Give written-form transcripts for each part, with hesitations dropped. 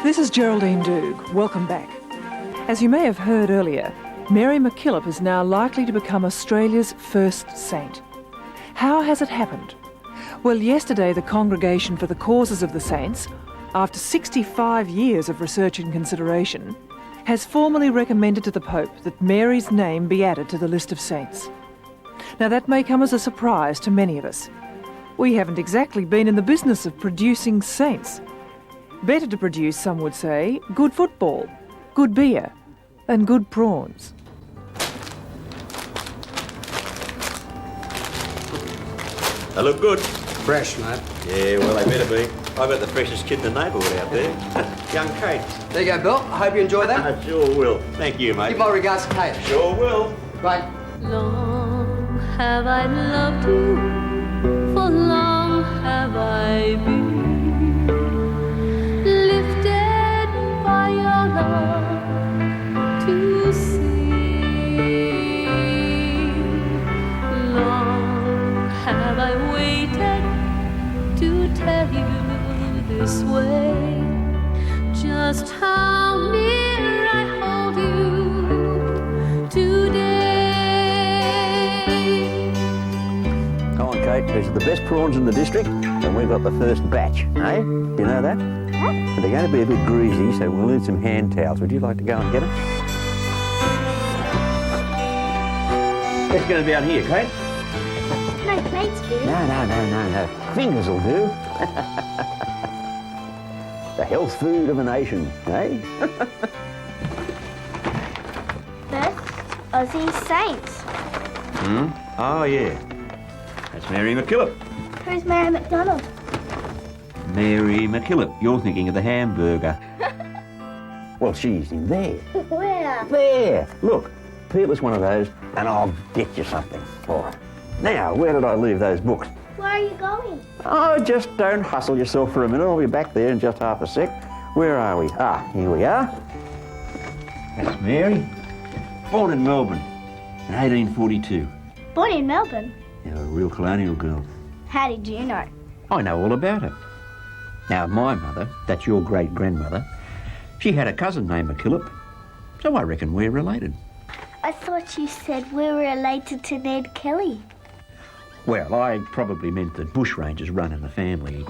This is Geraldine Doog. Welcome back. As you may have heard earlier, Mary MacKillop is now likely to become Australia's first saint. How has it happened? Well, yesterday the Congregation for the Causes of the Saints, after 65 years of research and consideration, has formally recommended to the Pope that Mary's name be added to the list of saints. Now that may come as a surprise to many of us. We haven't exactly been in the business of producing saints. Better to produce, some would say, good football, good beer, and good prawns. They look good. Fresh, mate. Yeah, well, they better be. I bet the freshest kid in the neighbourhood out there. Young Kate. There you go, Bill. I hope you enjoy that. I sure will. Thank you, mate. Give my regards to Kate. Sure will. Right. Long have I loved you, for long have I been lifted by your love to sing. Long have I waited to tell you this way, just how near I hold you today. Come on, Kate, these are the best prawns in the district, and we've got the first batch, eh? You know that? But they're going to be a bit greasy, so we'll need some hand towels. Would you like to go and get them? Let's get them down here, Kate. No plates, do. No. Fingers will do. The health food of a nation, eh? First, Aussie Saints. Oh, yeah. That's Mary MacKillop. Who's Mary McDonald? Mary MacKillop. You're thinking of the hamburger. Well, she's in there. Where? There. Look, peel us one of those and I'll get you something. All right. Now, where did I leave those books? Where are you going? Oh, just don't hustle yourself for a minute. I'll be back there in just half a sec. Where are we? Ah, here we are. That's Mary. Born in Melbourne in 1842. Born in Melbourne. Yeah, a real colonial girl. How did you know? I know all about her. Now, my mother, that's your great-grandmother, she had a cousin named MacKillop, so I reckon we're related. I thought you said we were related to Ned Kelly. Well, I probably meant that bushrangers run in the family.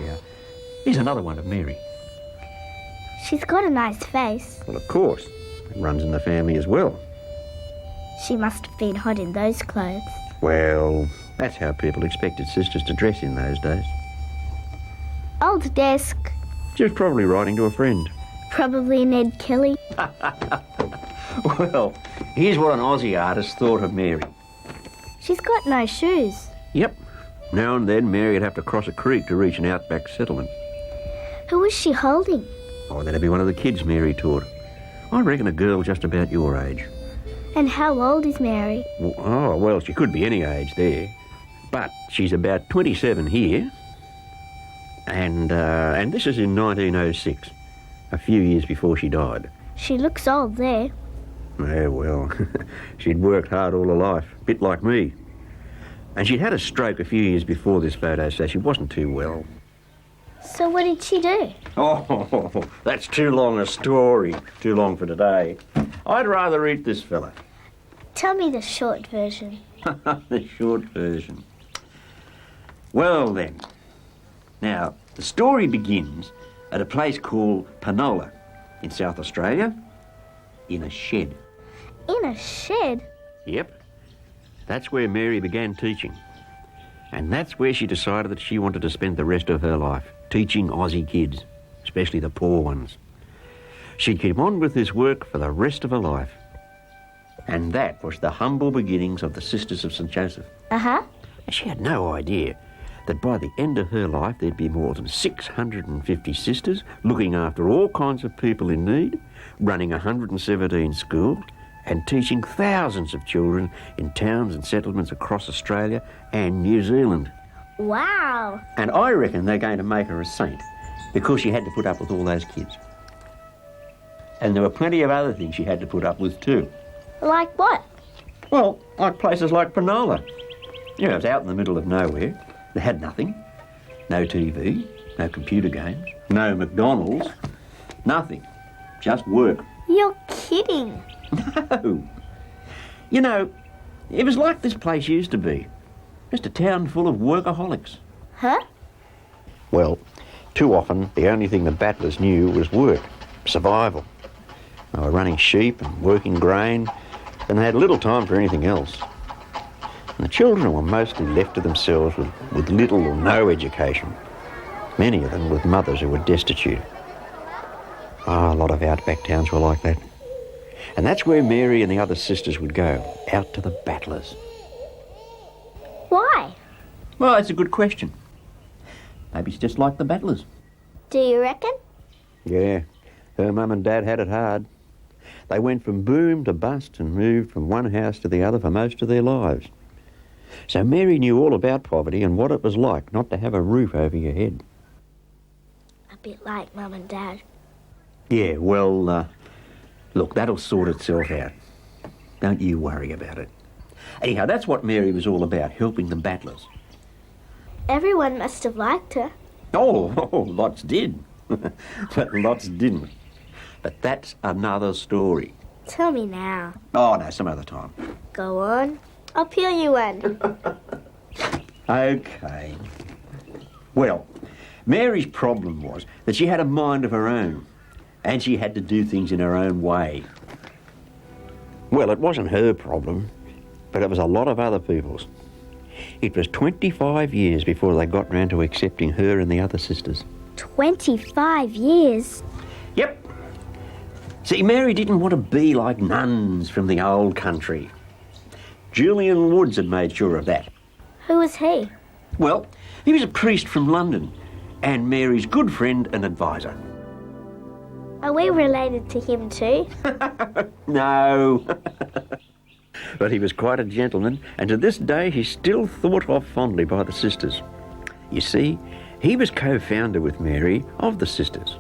Here's another one of Mary. She's got a nice face. Well, of course. It runs in the family as well. She must have been hot in those clothes. Well, that's how people expected sisters to dress in those days. Old desk. She was probably writing to a friend. Probably Ned Kelly. Well, here's what an Aussie artist thought of Mary. She's got no shoes. Yep. Now and then, Mary would have to cross a creek to reach an outback settlement. Who was she holding? Oh, that'd be one of the kids Mary taught. I reckon a girl just about your age. And how old is Mary? Oh, well, she could be any age there. But she's about 27 here. And this is in 1906, a few years before she died. She looks old there. Yeah, well, she'd worked hard all her life, a bit like me. And she'd had a stroke a few years before this photo, so she wasn't too well. So what did she do? Oh, that's too long a story. Too long for today. I'd rather eat this fella. Tell me the short version. The short version. Well then. Now, the story begins at a place called Penola in South Australia, in a shed. In a shed? Yep. That's where Mary began teaching. And that's where she decided that she wanted to spend the rest of her life, teaching Aussie kids, especially the poor ones. She'd keep on with this work for the rest of her life. And that was the humble beginnings of the Sisters of St. Joseph. Uh-huh. She had no idea that by the end of her life there'd be more than 650 sisters looking after all kinds of people in need, running 117 schools, and teaching thousands of children in towns and settlements across Australia and New Zealand. Wow. And I reckon they're going to make her a saint because she had to put up with all those kids. And there were plenty of other things she had to put up with too. Like what? Well, like places like Penola. You know, it was out in the middle of nowhere. They had nothing. No TV, no computer games, no McDonald's. Nothing. Just work. You're kidding. No. You know, it was like this place used to be. Just a town full of workaholics. Huh? Well, too often the only thing the battlers knew was work, survival. They were running sheep and working grain, and they had little time for anything else. And the children were mostly left to themselves with little or no education, many of them with mothers who were destitute. A lot of outback towns were like that. And that's where Mary and the other sisters would go, out to the battlers. Why? Well, that's a good question. Maybe it's just like the battlers. Do you reckon? Yeah, her mum and dad had it hard. They went from boom to bust and moved from one house to the other for most of their lives. So Mary knew all about poverty and what it was like not to have a roof over your head. A bit like Mum and Dad. Yeah, well, look, that'll sort itself out. Don't you worry about it. Anyhow, that's what Mary was all about, helping the battlers. Everyone must have liked her. Oh, lots did. But lots didn't. But that's another story. Tell me now. Oh, no, some other time. Go on. I'll peel you one. Okay. Well, Mary's problem was that she had a mind of her own, and she had to do things in her own way. Well, it wasn't her problem, but it was a lot of other people's. It was 25 years before they got round to accepting her and the other sisters. 25 years? Yep. See, Mary didn't want to be like nuns from the old country. Julian Woods had made sure of that. Who was he? Well, he was a priest from London and Mary's good friend and advisor. Are we related to him too? No. But he was quite a gentleman, and to this day he's still thought of fondly by the sisters. You see, he was co-founder with Mary of the sisters.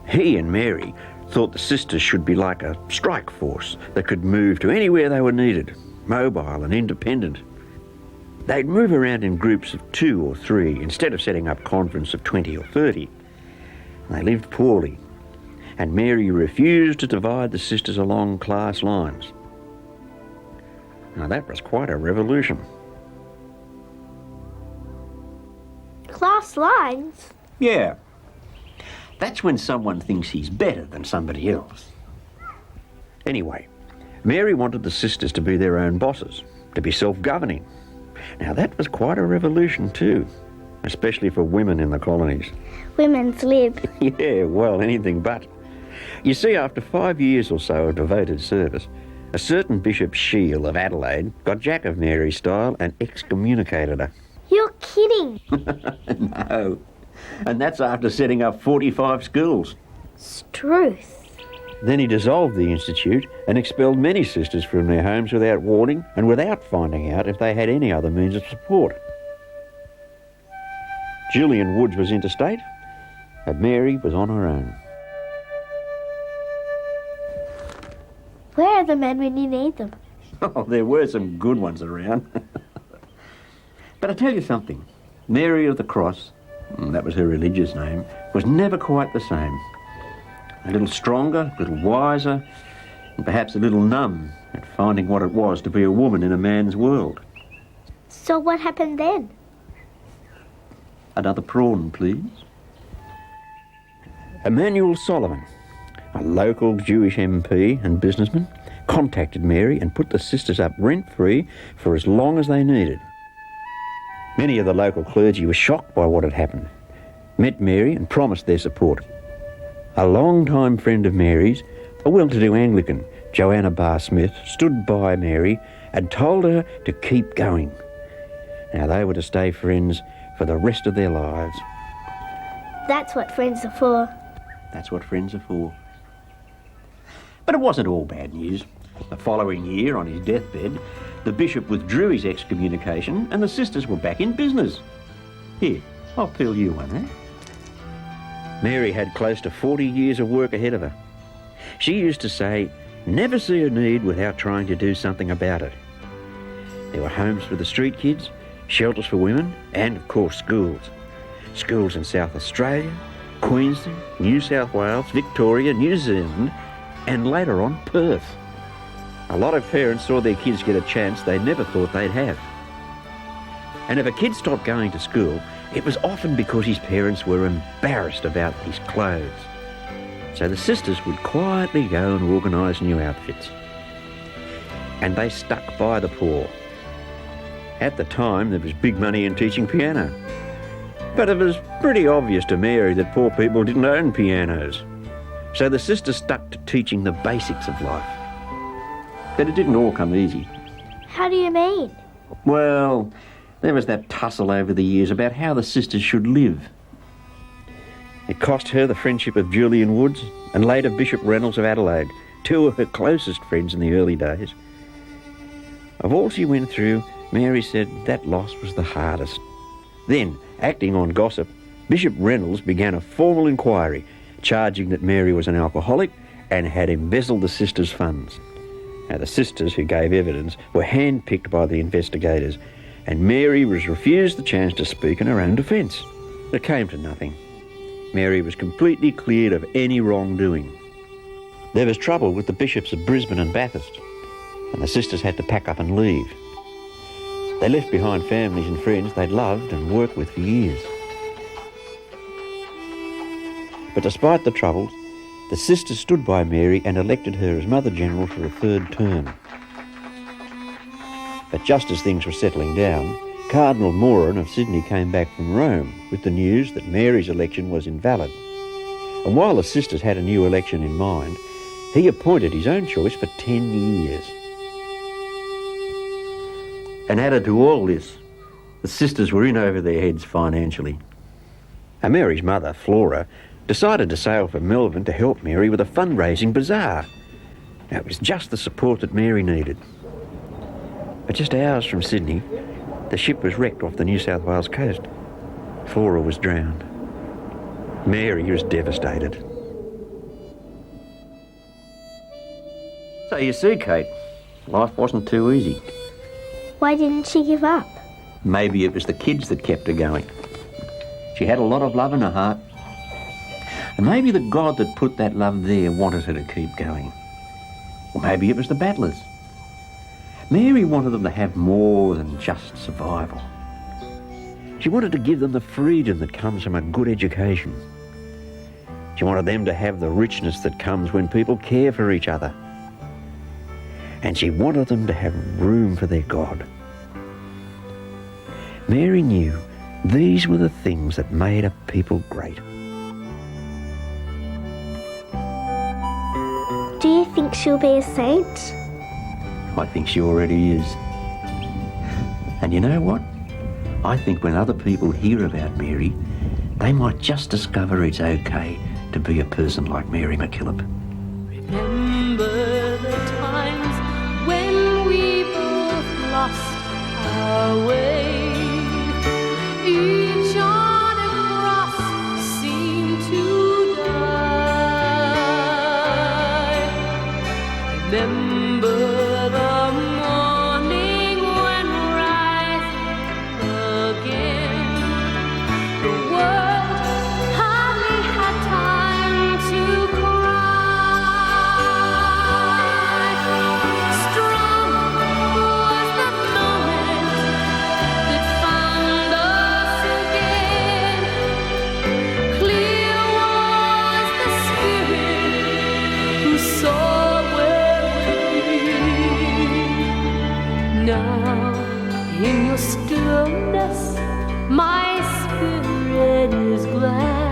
He and Mary thought the sisters should be like a strike force that could move to anywhere they were needed, mobile and independent. They'd move around in groups of 2 or 3 instead of setting up conference of 20 or 30. They lived poorly, and Mary refused to divide the sisters along class lines. Now that was quite a revolution. Class lines? Yeah. That's when someone thinks he's better than somebody else. Anyway, Mary wanted the sisters to be their own bosses, to be self-governing. Now that was quite a revolution too, especially for women in the colonies. Women's lib. Yeah, well, anything but. You see, after 5 years or so of devoted service, a certain Bishop Shield of Adelaide got jack of Mary's style and excommunicated her. You're kidding. No. And that's after setting up 45 schools. Struth. Then he dissolved the institute and expelled many sisters from their homes without warning and without finding out if they had any other means of support. Julian Woods was interstate, and Mary was on her own. Where are the men when you need them? Oh, there were some good ones around. But I tell you something, Mary of the Cross, that was her religious name, was never quite the same. A little stronger, a little wiser, and perhaps a little numb at finding what it was to be a woman in a man's world. So what happened then? Another prawn, please. Emmanuel Solomon, a local Jewish MP and businessman, contacted Mary and put the sisters up rent-free for as long as they needed. Many of the local clergy were shocked by what had happened, met Mary and promised their support. A long-time friend of Mary's, a well-to-do Anglican, Joanna Barr-Smith, stood by Mary and told her to keep going. Now they were to stay friends for the rest of their lives. That's what friends are for. That's what friends are for. But it wasn't all bad news. The following year, on his deathbed, the bishop withdrew his excommunication and the sisters were back in business. Here, I'll peel you one, eh? Mary had close to 40 years of work ahead of her. She used to say, never see a need without trying to do something about it. There were homes for the street kids, shelters for women, and of course schools. Schools in South Australia, Queensland, New South Wales, Victoria, New Zealand, and later on Perth. A lot of parents saw their kids get a chance they never thought they'd have. And if a kid stopped going to school, it was often because his parents were embarrassed about his clothes. So the sisters would quietly go and organise new outfits. And they stuck by the poor. At the time, there was big money in teaching piano. But it was pretty obvious to Mary that poor people didn't own pianos. So the sisters stuck to teaching the basics of life. But it didn't all come easy. How do you mean? Well, there was that tussle over the years about how the sisters should live. It cost her the friendship of Julian Woods and later Bishop Reynolds of Adelaide, two of her closest friends in the early days. Of all she went through, Mary said that loss was the hardest. Then, acting on gossip, Bishop Reynolds began a formal inquiry, charging that Mary was an alcoholic and had embezzled the sisters' funds. Now, the sisters who gave evidence were handpicked by the investigators, and Mary was refused the chance to speak in her own defence. It came to nothing. Mary was completely cleared of any wrongdoing. There was trouble with the bishops of Brisbane and Bathurst, and the sisters had to pack up and leave. They left behind families and friends they'd loved and worked with for years. But despite the troubles, the sisters stood by Mary and elected her as Mother General for a third term. But just as things were settling down, Cardinal Moran of Sydney came back from Rome with the news that Mary's election was invalid. And while the sisters had a new election in mind, he appointed his own choice for 10 years. And added to all this, the sisters were in over their heads financially. And Mary's mother, Flora, decided to sail for Melbourne to help Mary with a fundraising bazaar. Now, it was just the support that Mary needed. But just hours from Sydney, the ship was wrecked off the New South Wales coast. Flora was drowned. Mary was devastated. So you see, Kate, life wasn't too easy. Why didn't she give up? Maybe it was the kids that kept her going. She had a lot of love in her heart. And maybe the God that put that love there wanted her to keep going. Or maybe it was the battlers. Mary wanted them to have more than just survival. She wanted to give them the freedom that comes from a good education. She wanted them to have the richness that comes when people care for each other. And she wanted them to have room for their God. Mary knew these were the things that made a people great. Do you think she'll be a saint? I think she already is. And you know what? I think when other people hear about Mary, they might just discover it's okay to be a person like Mary MacKillop. Remember the times when we both lost our way. Each on a cross seemed to die. Remember the morning when rising again, the world hardly had time to cry. Strong was the moment that found us again. Clear was the spirit who saw where we'd been. Now in your stillness, my spirit is glad.